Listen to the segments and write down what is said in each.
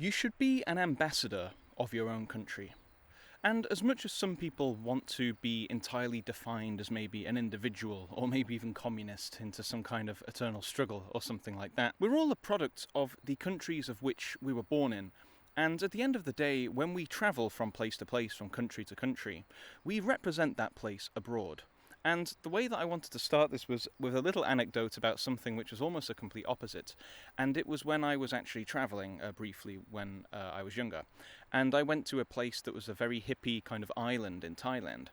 You should be an ambassador of your own country. And as much as some people want to be entirely defined as maybe an individual or maybe even communist into some kind of eternal struggle or something like that, we're all a product of the countries of which we were born in. And at the end of the day, when we travel from place to place, from country to country, we represent that place abroad. And the way that I wanted to start this was with a little anecdote about something which was almost a complete opposite. And it was when I was actually travelling briefly when I was younger. And I went to a place that was a very hippie kind of island in Thailand.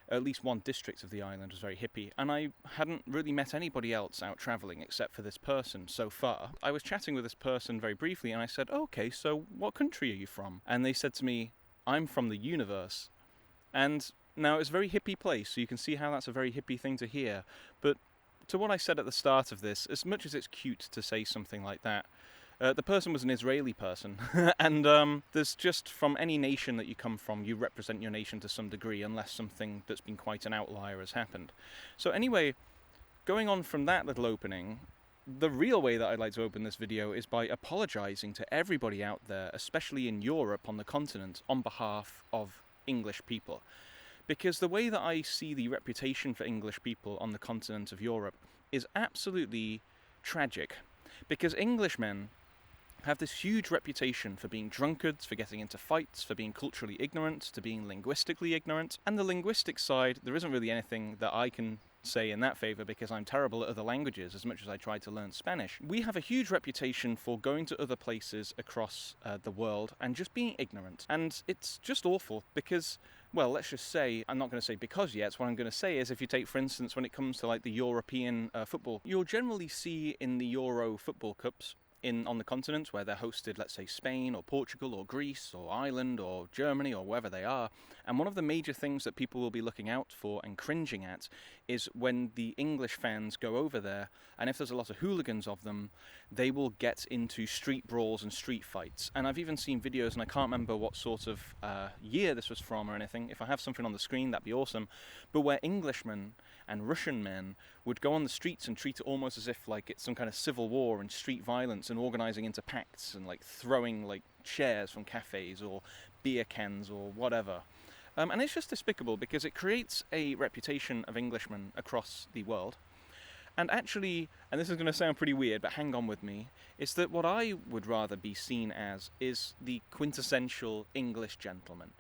At least one district of the island was very hippie. And I hadn't really met anybody else out travelling except for this person so far. I was chatting with this person very briefly and I said, "Okay, so what country are you from?" And they said to me, "I'm from the universe." And now, it's a very hippie place, so you can see how that's a very hippie thing to hear. But to what I said at the start of this, as much as it's cute to say something like that, the person was an Israeli person. And there's just, from any nation that you come from, you represent your nation to some degree, unless something that's been quite an outlier has happened. So anyway, going on from that little opening, the real way that I'd like to open this video is by apologising to everybody out there, especially in Europe on the continent, on behalf of English people. Because the way that I see the reputation for English people on the continent of Europe is absolutely tragic. Because Englishmen have this huge reputation for being drunkards, for getting into fights, for being culturally ignorant, to being linguistically ignorant. And the linguistic side, there isn't really anything that I can say in that favour because I'm terrible at other languages as much as I try to learn Spanish. We have a huge reputation for going to other places across the world and just being ignorant. And it's just awful because, well, let's just say, I'm not going to say because yet, what I'm going to say is if you take, for instance, when it comes to like the European football, you'll generally see in the Euro football cups on the continent where they're hosted, let's say Spain or Portugal or Greece or Ireland or Germany or wherever they are, and one of the major things that people will be looking out for and cringing at is when the English fans go over there, and if there's a lot of hooligans of them, they will get into street brawls and street fights. And I've even seen videos, and I can't remember what sort of year this was from or anything. If I have something on the screen, that'd be awesome. But where Englishmen and Russian men would go on the streets and treat it almost as if like it's some kind of civil war and street violence and organising into pacts and like throwing like chairs from cafes or beer cans or whatever. And it's just despicable because it creates a reputation of Englishmen across the world. And actually, and this is going to sound pretty weird, but hang on with me, is that what I would rather be seen as is the quintessential English gentleman.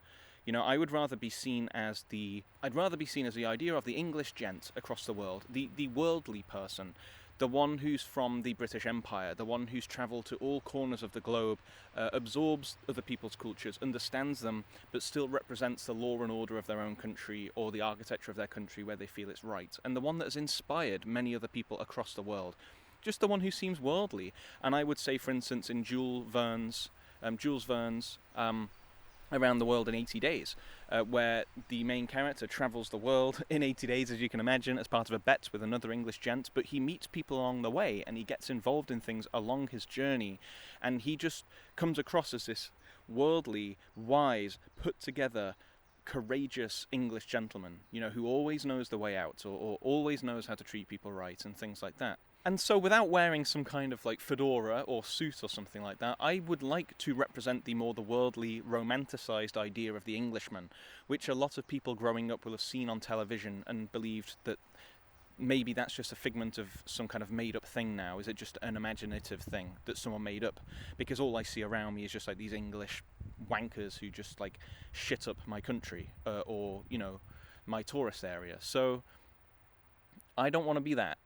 You know, I'd rather be seen as the idea of the English gent across the world, the worldly person, the one who's from the British Empire, the one who's travelled to all corners of the globe, absorbs other people's cultures, understands them, but still represents the law and order of their own country or the architecture of their country where they feel it's right, and the one that has inspired many other people across the world. Just the one who seems worldly. And I would say, for instance, in Jules Verne's Around the World in 80 Days, where the main character travels the world in 80 days, as you can imagine, as part of a bet with another English gent, but he meets people along the way and he gets involved in things along his journey, and he just comes across as this worldly, wise, put together, courageous English gentleman, you know, who always knows the way out or always knows how to treat people right and things like that. And so without wearing some kind of like fedora or suit or something like that, I would like to represent the worldly, romanticised idea of the Englishman, which a lot of people growing up will have seen on television and believed that maybe that's just a figment of some kind of made-up thing now. Is it just an imaginative thing that someone made up? Because all I see around me is just like these English wankers who just like shit up my country or, you know, my tourist area. So I don't want to be that.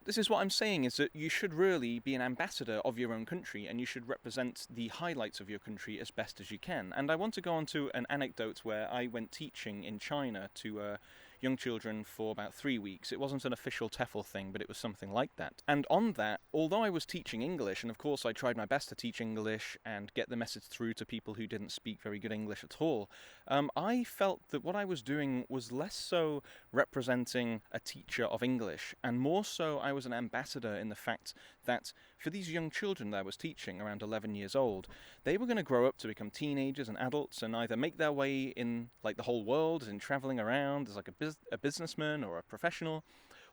This is what I'm saying, is that you should really be an ambassador of your own country and you should represent the highlights of your country as best as you can. And I want to go on to an anecdote where I went teaching in China to young children for about 3 weeks. It wasn't an official TEFL thing, but it was something like that. And on that, although I was teaching English, and of course I tried my best to teach English and get the message through to people who didn't speak very good English at all, I felt that what I was doing was less so representing a teacher of English, and more so I was an ambassador in the fact that for these young children that I was teaching, around 11 years old, they were going to grow up to become teenagers and adults and either make their way in like the whole world, as in travelling around as like a businessman or a professional,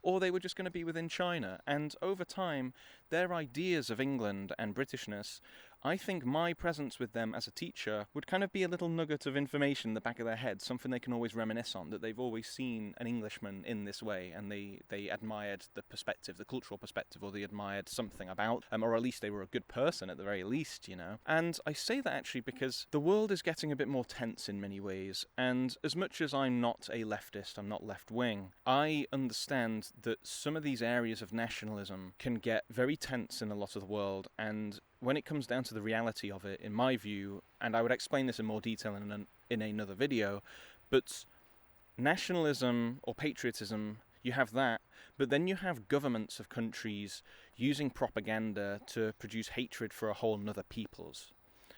or they were just going to be within China. And over time, their ideas of England and Britishness I think my presence with them as a teacher would kind of be a little nugget of information in the back of their head, something they can always reminisce on, that they've always seen an Englishman in this way, and they admired the perspective, the cultural perspective, or they admired something about, or at least they were a good person at the very least, you know. And I say that actually because the world is getting a bit more tense in many ways, and as much as I'm not a leftist, I'm not left-wing, I understand that some of these areas of nationalism can get very tense in a lot of the world, and when it comes down to the reality of it, in my view, and I would explain this in more detail in another video, but nationalism or patriotism, you have that, but then you have governments of countries using propaganda to produce hatred for a whole nother peoples.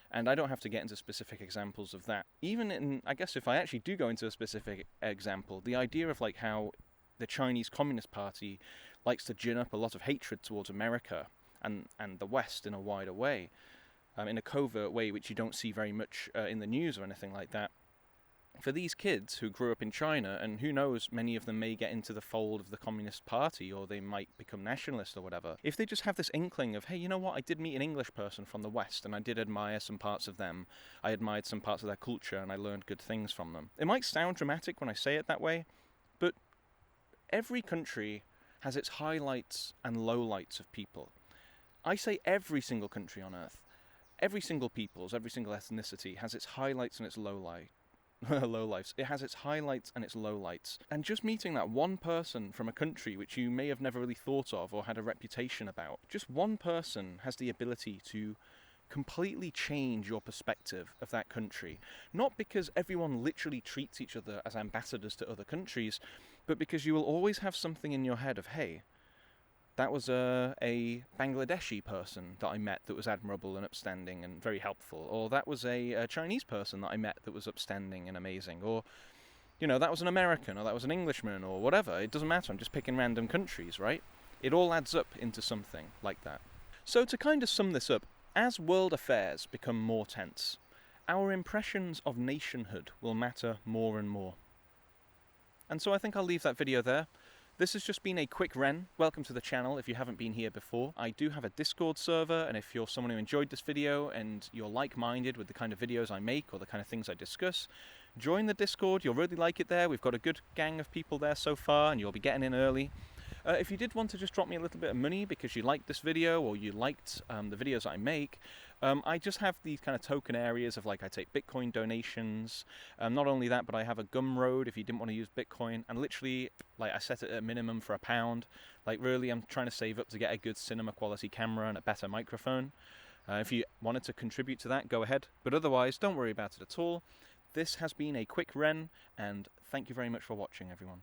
And I don't have to get into specific examples of that. Even in, I guess if I actually do go into a specific example, the idea of like how the Chinese Communist Party likes to gin up a lot of hatred towards America and the West in a wider way, in a covert way which you don't see very much in the news or anything like that. For these kids who grew up in China, and who knows, many of them may get into the fold of the Communist Party, or they might become nationalists or whatever, if they just have this inkling of, hey, you know what, I did meet an English person from the West, and I did admire some parts of them, I admired some parts of their culture, and I learned good things from them. It might sound dramatic when I say it that way, but every country has its highlights and lowlights of people. I say every single country on Earth, every single peoples, every single ethnicity has its highlights and its lowlights. It has its highlights and its lowlights. And just meeting that one person from a country which you may have never really thought of or had a reputation about, just one person has the ability to completely change your perspective of that country. Not because everyone literally treats each other as ambassadors to other countries, but because you will always have something in your head of, hey, that was a Bangladeshi person that I met that was admirable and upstanding and very helpful. Or that was a Chinese person that I met that was upstanding and amazing. Or, you know, that was an American, or that was an Englishman, or whatever. It doesn't matter, I'm just picking random countries, right? It all adds up into something like that. So to kind of sum this up, as world affairs become more tense, our impressions of nationhood will matter more and more. And so I think I'll leave that video there. This has just been a quick Wren. Welcome to the channel if you haven't been here before. I do have a Discord server, and if you're someone who enjoyed this video and you're like-minded with the kind of videos I make or the kind of things I discuss, join the Discord. You'll really like it there. We've got a good gang of people there so far, and you'll be getting in early. If you did want to just drop me a little bit of money because you liked this video or you liked the videos that I make, I just have these kind of token areas of, like, I take Bitcoin donations. Not only that, but I have a Gumroad if you didn't want to use Bitcoin, and literally, like, I set it at a minimum for £1. Like, really, I'm trying to save up to get a good cinema quality camera and a better microphone. If you wanted to contribute to that, go ahead, but otherwise, don't worry about it at all. This has been a quick Wren, and thank you very much for watching, everyone.